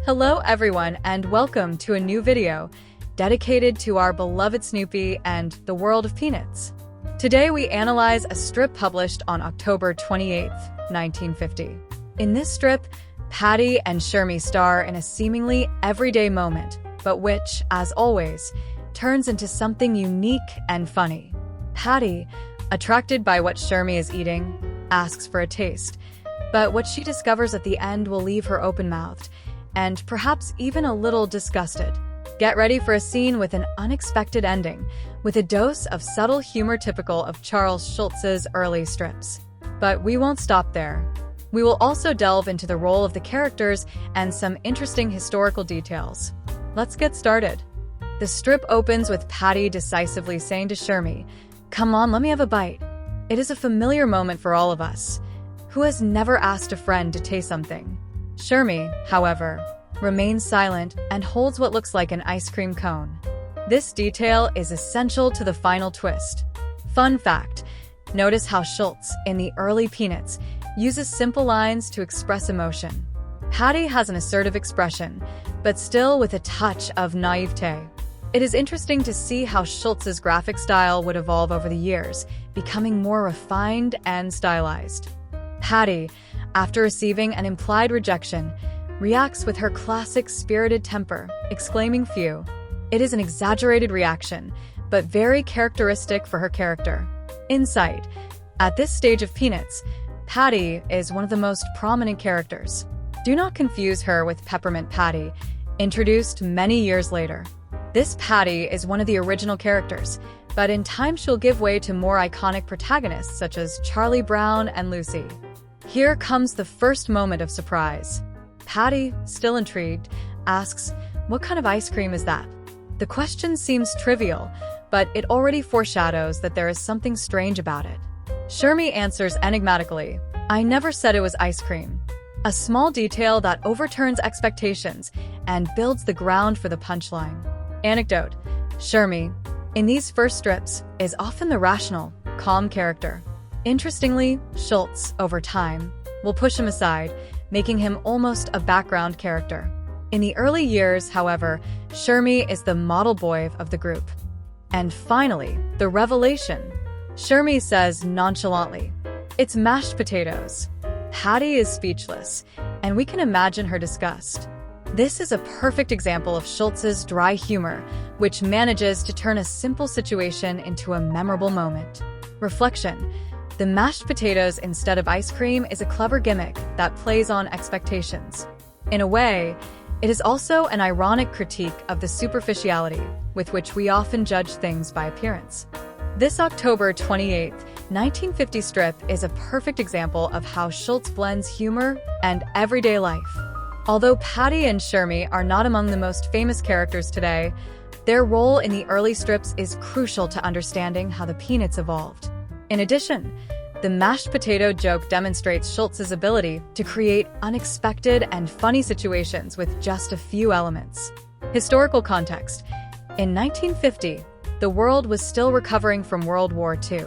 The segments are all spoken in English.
Hello everyone and welcome to a new video dedicated to our beloved Snoopy and the world of Peanuts. Today we analyze a strip published on October 28, 1950. In this strip, Patty and Shermie star in a seemingly everyday moment, but which, as always, turns into something unique and funny. Patty, attracted by what Shermie is eating, asks for a taste, but what she discovers at the end will leave her open-mouthed and perhaps even a little disgusted. Get ready for a scene with an unexpected ending, with a dose of subtle humor typical of Charles Schulz's early strips. But we won't stop there. We will also delve into the role of the characters and some interesting historical details. Let's get started. The strip opens with Patty decisively saying to Shermie, "Come on, let me have a bite." It is a familiar moment for all of us. Who has never asked a friend to taste something? Shermie, however, remains silent and holds what looks like an ice cream cone. This detail is essential to the final twist. Fun fact, notice how Schulz, in the early Peanuts, uses simple lines to express emotion. Patty has an assertive expression, but still with a touch of naivete. It is interesting to see how Schulz's graphic style would evolve over the years, becoming more refined and stylized. Patty, after receiving an implied rejection, reacts with her classic spirited temper, exclaiming "phew." It is an exaggerated reaction, but very characteristic for her character. Insight: at this stage of Peanuts, Patty is one of the most prominent characters. Do not confuse her with Peppermint Patty, introduced many years later. This Patty is one of the original characters, but in time she'll give way to more iconic protagonists such as Charlie Brown and Lucy. Here comes the first moment of surprise. Patty, still intrigued, asks, "What kind of ice cream is that?" The question seems trivial, but it already foreshadows that there is something strange about it. Shermie answers enigmatically, "I never said it was ice cream." A small detail that overturns expectations and builds the ground for the punchline. Anecdote: Shermie, in these first strips, is often the rational, calm character. Interestingly, Schulz, over time, will push him aside, making him almost a background character. In the early years, however, Shermie is the model boy of the group. And finally, the revelation. Shermie says nonchalantly, "It's mashed potatoes." Patty is speechless, and we can imagine her disgust. This is a perfect example of Schulz's dry humor, which manages to turn a simple situation into a memorable moment. Reflection: the mashed potatoes instead of ice cream is a clever gimmick that plays on expectations. In a way, it is also an ironic critique of the superficiality with which we often judge things by appearance. This October 28, 1950 strip is a perfect example of how Schulz blends humor and everyday life. Although Patty and Shermie are not among the most famous characters today, their role in the early strips is crucial to understanding how the Peanuts evolved. In addition, the mashed potato joke demonstrates Schulz's ability to create unexpected and funny situations with just a few elements. Historical context: in 1950, the world was still recovering from World War II.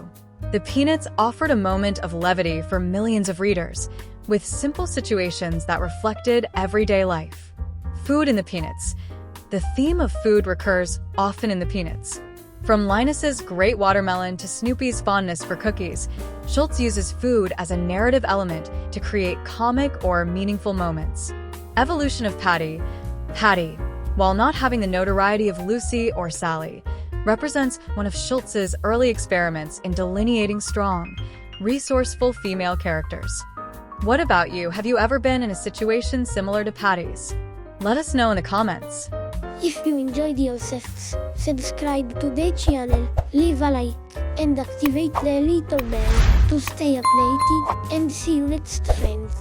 The Peanuts offered a moment of levity for millions of readers, with simple situations that reflected everyday life. Food in the Peanuts. The theme of food recurs often in the Peanuts. From Linus's great watermelon to Snoopy's fondness for cookies, Schulz uses food as a narrative element to create comic or meaningful moments. Evolution of Patty. Patty, while not having the notoriety of Lucy or Sally, represents one of Schulz's early experiments in delineating strong, resourceful female characters. What about you? Have you ever been in a situation similar to Patty's? Let us know in the comments. If you enjoyed yourselves, subscribe to the channel, leave a like, and activate the little bell to stay updated, and see you next, friends.